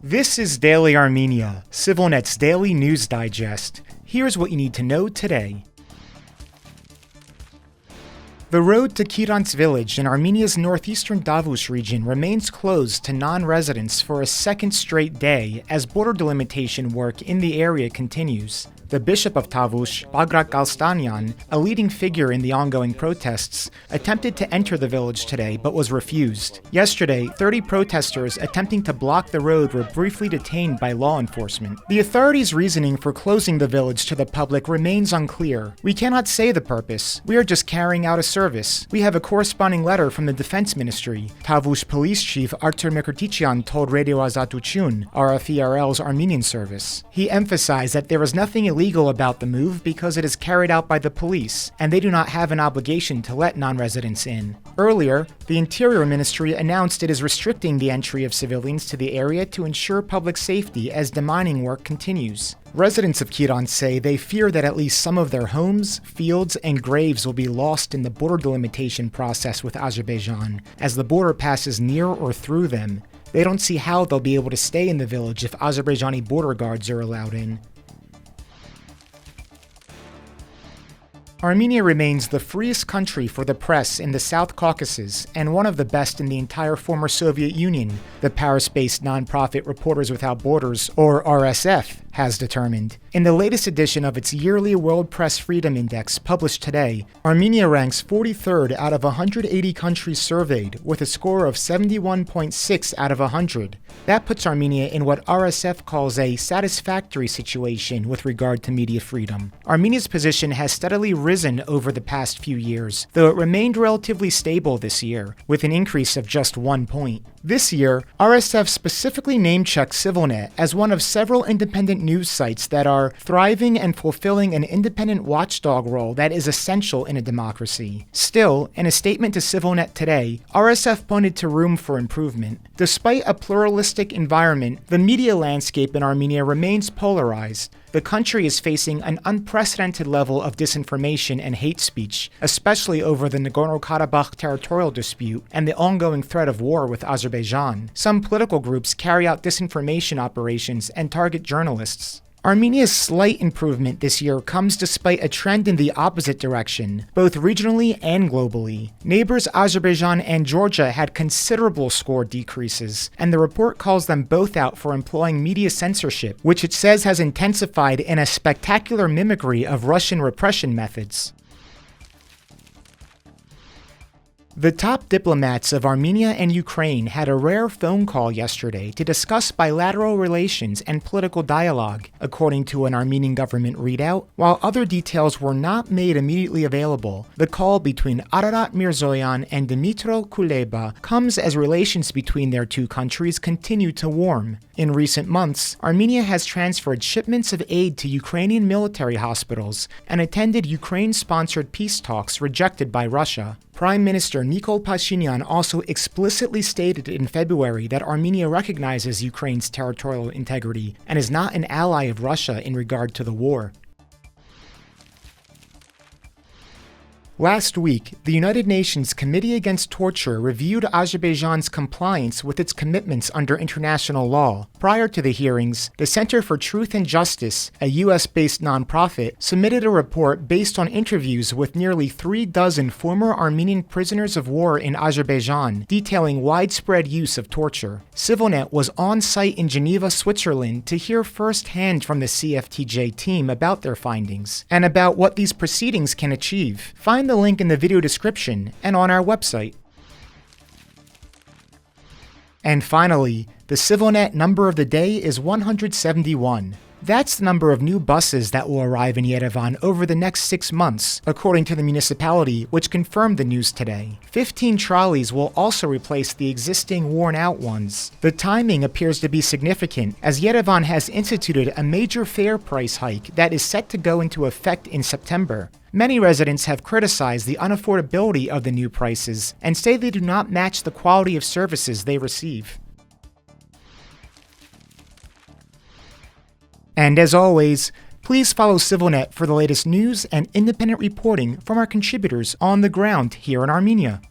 This is Daily Armenia, CivilNet's daily news digest. Here's what you need to know today. The road to Kirants village in Armenia's northeastern Davos region remains closed to non-residents for a second straight day as border delimitation work in the area continues. The Bishop of Tavush, Bagrat Galstanyan, a leading figure in the ongoing protests, attempted to enter the village today but was refused. Yesterday, 30 protesters attempting to block the road were briefly detained by law enforcement. The authorities' reasoning for closing the village to the public remains unclear. We cannot say the purpose. We are just carrying out a service. We have a corresponding letter from the Defense Ministry. Tavush Police Chief Artur Mekrtichyan told Radio Azatuchun, RFERL's Armenian service. He emphasized that there is nothing illegal about the move because it is carried out by the police, and they do not have an obligation to let non-residents in. Earlier, the Interior Ministry announced it is restricting the entry of civilians to the area to ensure public safety as demining work continues. Residents of Kirants say they fear that at least some of their homes, fields, and graves will be lost in the border delimitation process with Azerbaijan, as the border passes near or through them. They don't see how they'll be able to stay in the village if Azerbaijani border guards are allowed in. Armenia remains the freest country for the press in the South Caucasus and one of the best in the entire former Soviet Union, the Paris-based nonprofit Reporters Without Borders, or RSF, has determined. In the latest edition of its yearly World Press Freedom Index published today, Armenia ranks 43rd out of 180 countries surveyed with a score of 71.6 out of 100. That puts Armenia in what RSF calls a satisfactory situation with regard to media freedom. Armenia's position has steadily risen over the past few years, though it remained relatively stable this year, with an increase of just 1 point. This year, RSF specifically name-checked CivilNet as one of several independent news sites that are thriving and fulfilling an independent watchdog role that is essential in a democracy. Still, in a statement to CivilNet today, RSF pointed to room for improvement. Despite a pluralistic environment, the media landscape in Armenia remains polarized. The country is facing an unprecedented level of disinformation and hate speech, especially over the Nagorno-Karabakh territorial dispute and the ongoing threat of war with Azerbaijan. Some political groups carry out disinformation operations and target journalists. Armenia's slight improvement this year comes despite a trend in the opposite direction, both regionally and globally. Neighbors Azerbaijan and Georgia had considerable score decreases, and the report calls them both out for employing media censorship, which it says has intensified in a spectacular mimicry of Russian repression methods. The top diplomats of Armenia and Ukraine had a rare phone call yesterday to discuss bilateral relations and political dialogue, according to an Armenian government readout. While other details were not made immediately available, the call between Ararat Mirzoyan and Dmytro Kuleba comes as relations between their two countries continue to warm. In recent months, Armenia has transferred shipments of aid to Ukrainian military hospitals and attended Ukraine-sponsored peace talks rejected by Russia. Prime Minister Nikol Pashinyan also explicitly stated in February that Armenia recognizes Ukraine's territorial integrity and is not an ally of Russia in regard to the war. Last week, the United Nations Committee Against Torture reviewed Azerbaijan's compliance with its commitments under international law. Prior to the hearings, the Center for Truth and Justice, a US-based nonprofit, submitted a report based on interviews with nearly 36 former Armenian prisoners of war in Azerbaijan, detailing widespread use of torture. CivilNet was on site in Geneva, Switzerland, to hear firsthand from the CFTJ team about their findings and about what these proceedings can achieve. Find the link in the video description and on our website. And finally, the CivilNet number of the day is 171. That's the number of new buses that will arrive in Yerevan over the next 6 months, according to the municipality, which confirmed the news today. 15 trolleys will also replace the existing worn-out ones. The timing appears to be significant, as Yerevan has instituted a major fare price hike that is set to go into effect in September. Many residents have criticized the unaffordability of the new prices and say they do not match the quality of services they receive. And as always, please follow CivilNet for the latest news and independent reporting from our contributors on the ground here in Armenia.